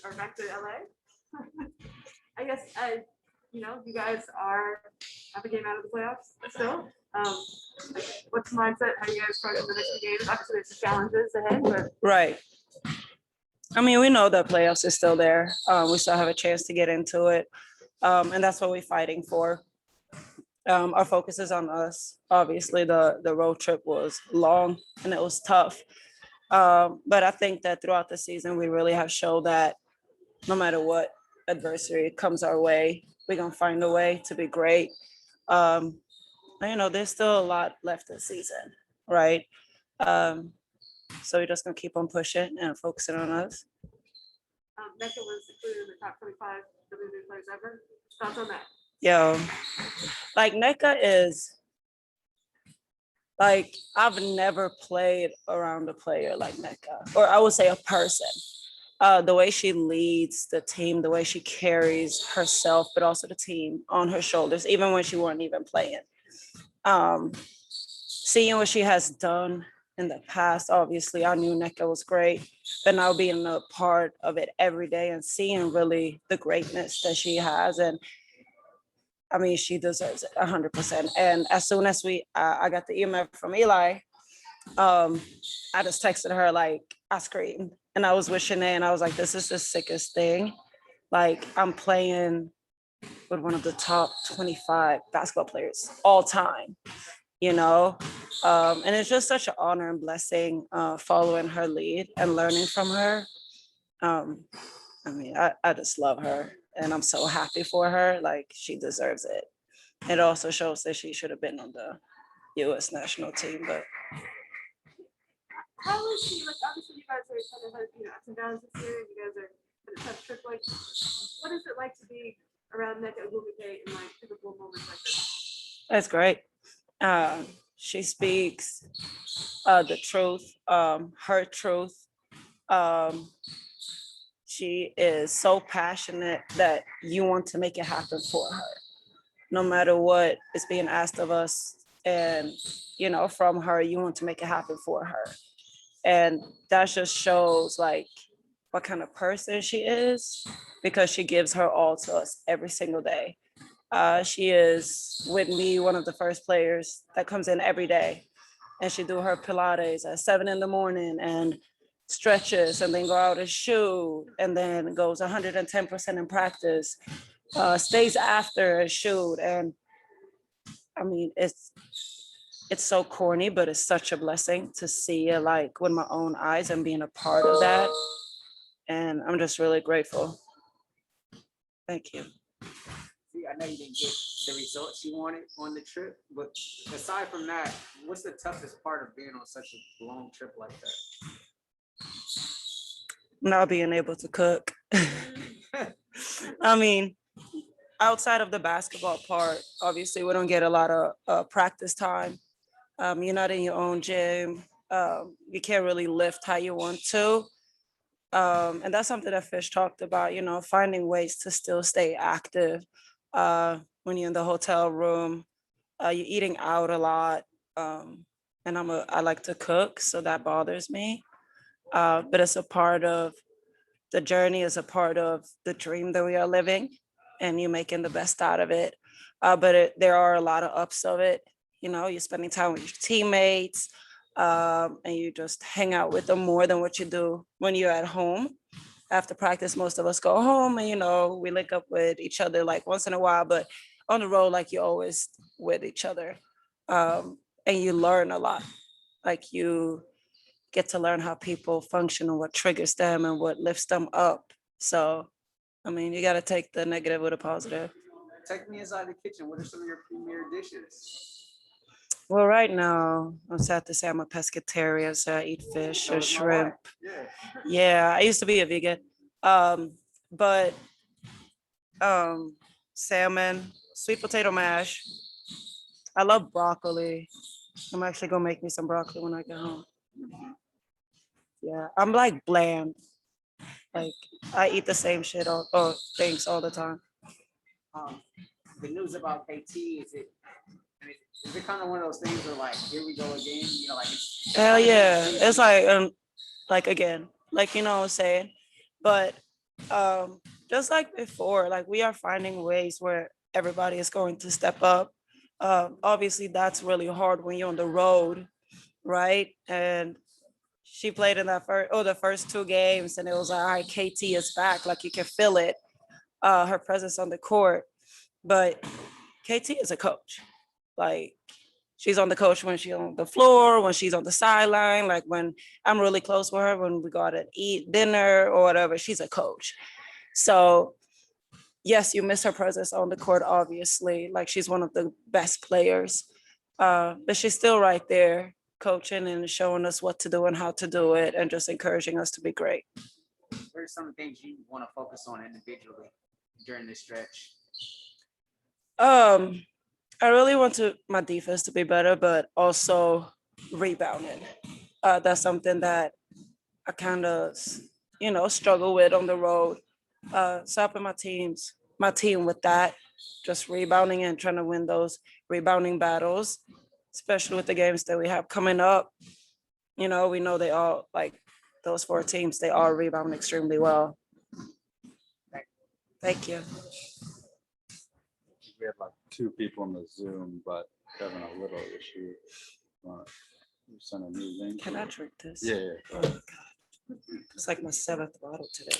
are back to LA. I guess you guys have a game out of the playoffs still. Like, what's the mindset? How you guys approaching the next few games? Obviously, there's challenges ahead, but Right. I mean, we know the playoffs is still there. We still have a chance to get into it. And that's what we're fighting for. Our focus is on us. Obviously, the road trip was long and it was tough. But I think that throughout the season, we really have shown that no matter what adversity comes our way, we're going to find a way to be great. There's still a lot left this season, right? So we're just going to keep on pushing and focusing on us. Mecca was included in the top 25 WNBA players ever. Thoughts on that? Yo, like NECA is like, I've never played around a player like NECA, or I would say a person. The way she leads the team, the way she carries herself, but also the team on her shoulders, even when she wasn't even playing. Seeing what she has done in the past, obviously, I knew NECA was great, but now being a part of it every day and seeing really the greatness that she has, and I mean, she deserves it 100%. And as soon as I got the email from Eli, I just texted her, like, I screamed and I was wishing it. And I was like, this is the sickest thing. Like, I'm playing with one of the top 25 basketball players all time, And it's just such an honor and blessing following her lead and learning from her. I just love her and I'm so happy for her. Like, she deserves it. It also shows that she should have been on the U.S. national team, but How is she? Like, obviously, you guys are kind of had ups and downs this year. You guys are in a tough trip. Like, what is it like to be around Nneka Ogwumike in like typical moments like this? that's great. She speaks the truth, her truth. She is so passionate that you want to make it happen for her, no matter what is being asked of us. And, from her, you want to make it happen for her. And that just shows like what kind of person she is, because she gives her all to us every single day. She is with me one of the first players that comes in every day, and she do her Pilates at 7 a.m. and stretches, and then go out and shoot, and then goes 110% in practice, stays after and shoot. And I mean, it's so corny, but it's such a blessing to see it like with my own eyes and being a part of that. And I'm just really grateful. Thank you. See, I know you didn't get the results you wanted on the trip, but aside from that, what's the toughest part of being on such a long trip like that? Not being able to cook. I mean, outside of the basketball part, obviously we don't get a lot of practice time. You're not in your own gym. You can't really lift how you want to. And that's something that Fish talked about, finding ways to still stay active when you're in the hotel room. You're eating out a lot. And I like to cook, so that bothers me. But it's a part of the journey, is a part of the dream that we are living, and you're making the best out of it. There are a lot of ups of it. You're spending time with your teammates, and you just hang out with them more than what you do when you're at home. After practice, most of us go home and, we link up with each other like once in a while, but on the road, like, you're always with each other. And you learn a lot. Like, you get to learn how people function and what triggers them and what lifts them up. So, I mean, you got to take the negative with a positive. Take me inside the kitchen. What are some of your premier dishes? Well, right now, I'm sad to say I'm a pescatarian, so I eat fish or shrimp. Yeah. Yeah, I used to be a vegan. But salmon, sweet potato mash. I love broccoli. I'm actually gonna make me some broccoli when I get home. Yeah, I'm like bland. Like, I eat the same shit or things all the time. The news about KT, is it kind of one of those things where, like, here we go again? Hell yeah. It's like again, like, what I'm saying. But Just like before, like we are finding ways where everybody is going to step up. Obviously, that's really hard when you're on the road, right? And she played in the first two games, and it was like, all right, KT is back. Like you can feel it, her presence on the court. But KT is a coach. Like she's on the coach when she's on the floor, when she's on the sideline, like when I'm really close with her, when we go out and eat dinner or whatever, she's a coach. So yes, you miss her presence on the court, obviously. Like she's one of the best players. But she's still right there coaching and showing us what to do and how to do it and just encouraging us to be great. What are some of the things you want to focus on individually during this stretch? Um, I really want my defense to be better, but also rebounding. That's something that I kind of, struggle with on the road. So helping my team with that, just rebounding and trying to win those rebounding battles, especially with the games that we have coming up. We know they all like those four teams, they all rebound extremely well. Thank you. We have like two people in the Zoom, but having a little issue. Send a new link. Can I drink this? Yeah, yeah. Oh, God. It's like my seventh bottle today.